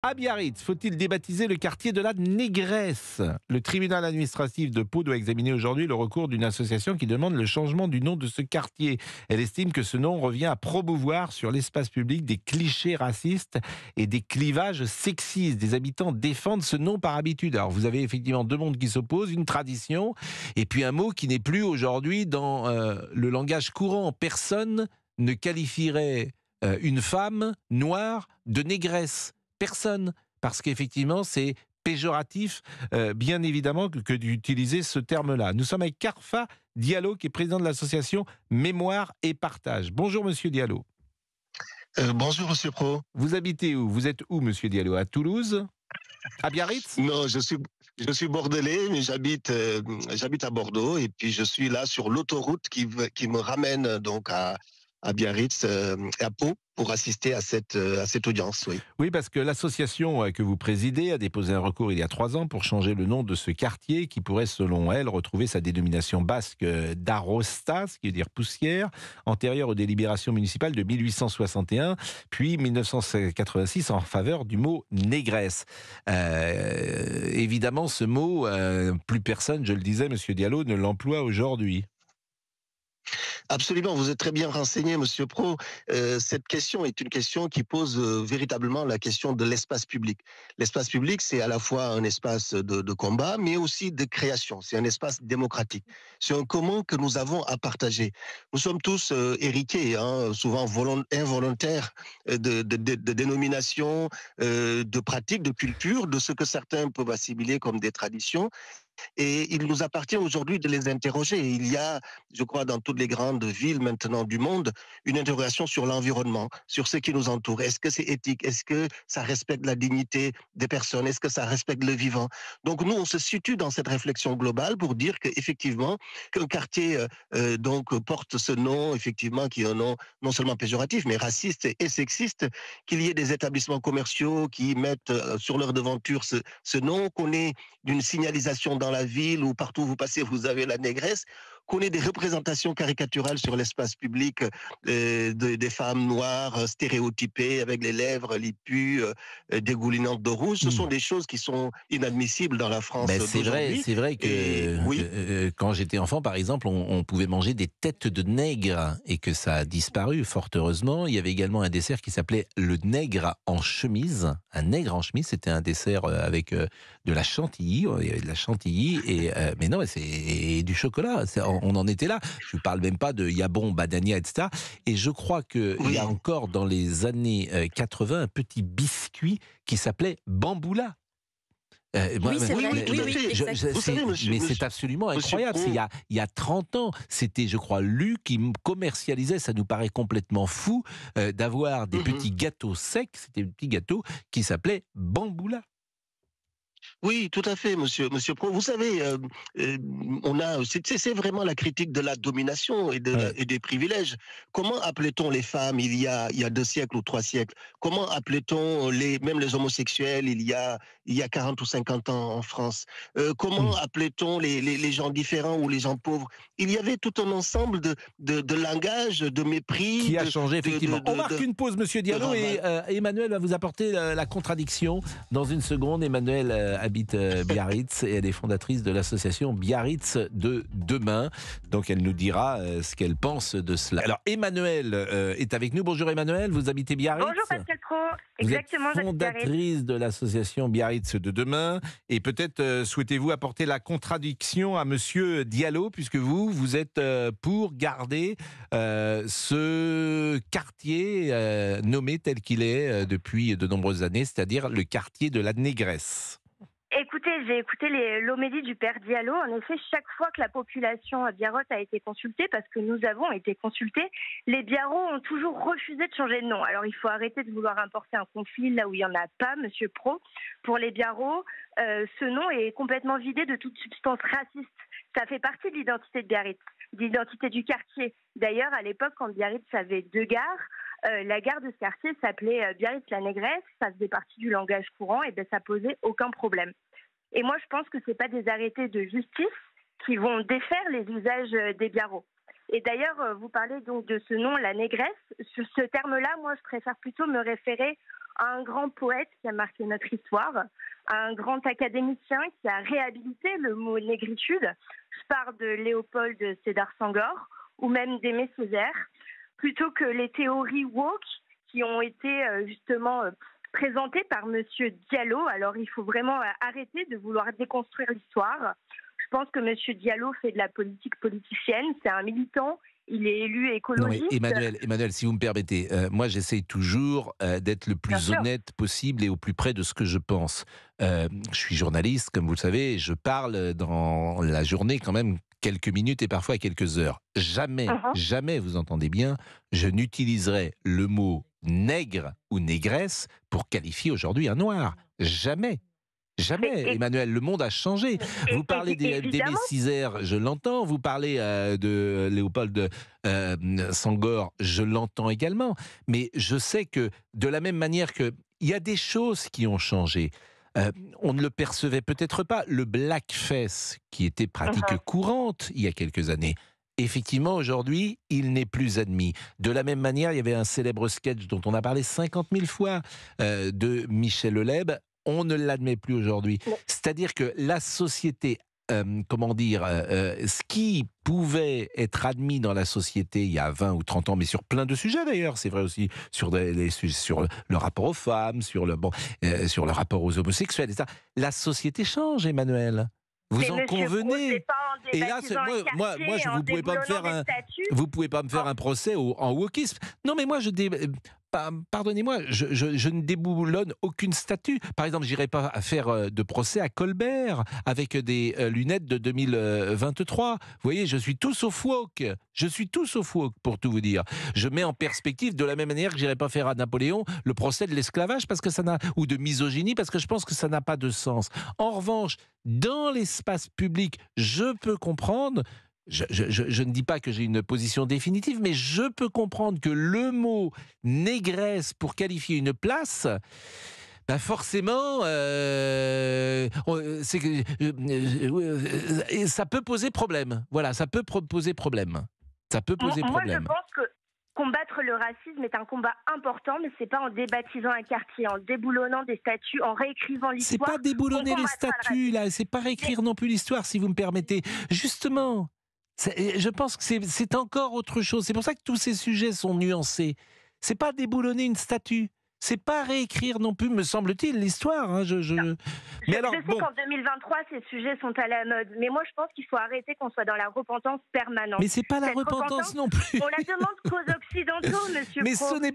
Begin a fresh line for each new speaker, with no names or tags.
À Biarritz, faut-il débaptiser le quartier de la Négresse? Le tribunal administratif de Pau doit examiner aujourd'hui le recours d'une association qui demande le changement du nom de ce quartier. Elle estime que ce nom revient à promouvoir sur l'espace public des clichés racistes et des clivages sexistes. Des habitants défendent ce nom par habitude. Alors vous avez effectivement deux mondes qui s'opposent, une tradition et puis un mot qui n'est plus aujourd'hui dans le langage courant. Personne ne qualifierait une femme noire de négresse. Personne, parce qu'effectivement, c'est péjoratif, bien évidemment, que d'utiliser ce terme-là. Nous sommes avec Carfa Diallo, qui est président de l'association Mémoire et Partage. Bonjour, monsieur Diallo.
Bonjour Monsieur Pro.
Vous habitez où? Vous êtes où, monsieur Diallo? À Toulouse? À Biarritz?
Non, je suis bordelais, mais j'habite à Bordeaux et puis je suis là sur l'autoroute qui me ramène donc à Biarritz et à Pau pour assister à cette audience. Oui.
Oui, parce que l'association que vous présidez a déposé un recours il y a 3 ans pour changer le nom de ce quartier qui pourrait, selon elle, retrouver sa dénomination basque d'Arosta, ce qui veut dire poussière, antérieure aux délibérations municipales de 1861, puis 1986 en faveur du mot négresse. Évidemment, ce mot, plus personne, je le disais, monsieur Diallo, ne l'emploie aujourd'hui.
Absolument, vous êtes très bien renseigné, Monsieur Pro. Cette question est une question qui pose véritablement la question de l'espace public. L'espace public, c'est à la fois un espace de combat, mais aussi de création. C'est un espace démocratique. C'est un commun que nous avons à partager. Nous sommes tous héritiers, hein, souvent involontaires, de dénominations, de pratiques, de cultures, de ce que certains peuvent assimiler comme des traditions. Et il nous appartient aujourd'hui de les interroger. Il y a, je crois, dans toutes les grandes villes maintenant du monde, une interrogation sur l'environnement, sur ce qui nous entoure. Est-ce que c'est éthique? Est-ce que ça respecte la dignité des personnes? Est-ce que ça respecte le vivant? Donc nous, on se situe dans cette réflexion globale pour dire qu'effectivement, qu'un quartier donc porte ce nom, effectivement, qui est un nom non seulement péjoratif, mais raciste et sexiste, qu'il y ait des établissements commerciaux qui mettent sur leur devanture ce nom, qu'on ait d'une signalisation dans la ville où partout où vous passez, vous avez la négresse, qu'on ait des représentations caricaturales sur l'espace public des femmes noires stéréotypées avec les lèvres, les pus dégoulinantes de rouge. Ce sont des choses qui sont inadmissibles dans la France
Ben
d'aujourd'hui.
c'est vrai que
Et oui,
quand j'étais enfant, par exemple, on pouvait manger des têtes de nègre et que ça a disparu, fort heureusement. Il y avait également un dessert qui s'appelait le nègre en chemise. Un nègre en chemise, c'était un dessert avec de la chantilly. Il y avait de la chantilly, mais non, mais c'est du chocolat. On en était là. Je ne parle même pas de Yabon, Badania, etc. Et je crois qu'il y a
oui.
encore dans les années 80 un petit biscuit qui s'appelait Bamboula.
Oui, c'est
Oui,
vrai.
oui, tout
Oui,
à
oui,
fait.
exact.
Vous savez,
mais c'est absolument
monsieur
incroyable.
Pro,
Il y a 30 ans, c'était, je crois, Lu qui commercialisait, ça nous paraît complètement fou, d'avoir des
mhm.
petits gâteaux secs, c'était des petits gâteaux qui s'appelaient Bamboula.
Oui, tout à fait, monsieur Pro. Vous savez, euh, c'est vraiment la critique de la domination
Ouais.
et des privilèges. Comment appelait-on les femmes il y a 2 siècles ou 3 siècles? Comment appelait-on même les homosexuels il y a 40 ou 50 ans en France? Comment
Mm.
appelait-on les gens différents ou les gens pauvres? Il y avait tout un ensemble de langages, de mépris,
Qui a changé, effectivement. On marque une pause, monsieur
de
Diallo, et
raval.
Emmanuel va vous apporter la contradiction. Dans une seconde, Emmanuel habite Biarritz et elle est fondatrice de l'association Biarritz de demain. Donc elle nous dira ce qu'elle pense de cela. Alors Emmanuel est avec nous. Bonjour Emmanuel, vous habitez
Bonjour
Biarritz?
Pascal Pro,
Vous êtes
exactement, j'habite Biarritz.
fondatrice de l'association Biarritz de demain et peut-être souhaitez-vous apporter la contradiction à monsieur Diallo puisque vous êtes pour garder ce quartier nommé tel qu'il est depuis de nombreuses années, c'est-à-dire le quartier de la Négresse.
Écoutez, j'ai écouté l'homélie du père Diallo. En effet, chaque fois que la population biarrote a été consultée, parce que nous avons été consultés, les Biarrots ont toujours refusé de changer de nom. Alors, il faut arrêter de vouloir importer un conflit là où il n'y en a pas, monsieur Pro. Pour les Biarrots, ce nom est complètement vidé de toute substance raciste. Ça fait partie de l'identité de Biarritz, de l'identité du quartier. D'ailleurs, à l'époque, quand Biarritz avait 2 gares, la gare de ce quartier s'appelait Biarritz-la-Négresse, ça faisait partie du langage courant et ça posait aucun problème. Et moi, je pense que ce n'est pas des arrêtés de justice qui vont défaire les usages des Biarrots. Et d'ailleurs, vous parlez donc de ce nom, la négresse. Sur ce terme-là, moi, je préfère plutôt me référer à un grand poète qui a marqué notre histoire, à un grand académicien qui a réhabilité le mot négritude. Je parle de Léopold Sédar Senghor ou même d'Aimé Césaire, plutôt que les théories woke qui ont été justement présentées par Monsieur Diallo. Alors il faut vraiment arrêter de vouloir déconstruire l'histoire. Je pense que Monsieur Diallo fait de la politique politicienne, c'est un militant. Il est élu écologiste.
Non, mais Emmanuel, si vous me permettez, moi j'essaye toujours d'être le plus honnête possible et au plus près de ce que je pense. Je suis journaliste, comme vous le savez, et je parle dans la journée quand même quelques minutes et parfois quelques heures. Jamais, vous entendez bien, je n'utiliserai le mot nègre ou négresse pour qualifier aujourd'hui un noir. Jamais. Jamais, Emmanuel, le monde a changé. Vous parlez d'Aimé Césaire, je l'entends. Vous parlez de Léopold Senghor, je l'entends également. Mais je sais que, de la même manière qu'il y a des choses qui ont changé, on ne le percevait peut-être pas. Le blackface, qui était pratique courante il y a quelques années, effectivement, aujourd'hui, il n'est plus admis. De la même manière, il y avait un célèbre sketch dont on a parlé 50 000 fois de Michel Leleb. On ne l'admet plus aujourd'hui. C'est-à-dire que la société, ce qui pouvait être admis dans la société il y a 20 ou 30 ans, mais sur plein de sujets d'ailleurs, c'est vrai aussi sur le rapport aux femmes, sur le rapport aux homosexuels, etc. La société change, Emmanuel. Vous en convenez. Et là, vous pouvez pas me faire un procès en wokisme. Non, mais moi, pardonnez-moi, je ne déboulonne aucune statue. Par exemple, j'irai pas faire de procès à Colbert avec des lunettes de 2023. Vous voyez, je suis tout sauf woke. Je suis tout sauf woke, pour tout vous dire. Je mets en perspective, de la même manière que j'irai pas faire à Napoléon le procès de l'esclavage ou de misogynie, parce que je pense que ça n'a pas de sens. En revanche, dans l'espace public, je peux comprendre. Je ne dis pas que j'ai une position définitive, mais je peux comprendre que le mot négresse pour qualifier une place, forcément, ça peut poser problème. Voilà, ça peut poser problème. Ça peut poser problème.
Moi, je pense que combattre le racisme est un combat important, mais c'est pas en débaptisant un quartier, en déboulonnant des statues, en réécrivant l'histoire.
C'est pas déboulonner les statues, là. C'est pas réécrire non plus l'histoire, si vous me permettez. Justement. Je pense que c'est encore autre chose. C'est pour ça que tous ces sujets sont nuancés. C'est pas déboulonner une statue. C'est pas réécrire non plus, me semble-t-il, l'histoire. Hein. Je sais
qu'en 2023, ces sujets sont à la mode. Mais moi, je pense qu'il faut arrêter qu'on soit dans la repentance permanente.
Mais c'est pas la repentance non plus.
On la demande qu'aux Occidentaux, monsieur Pro.
Ce n'est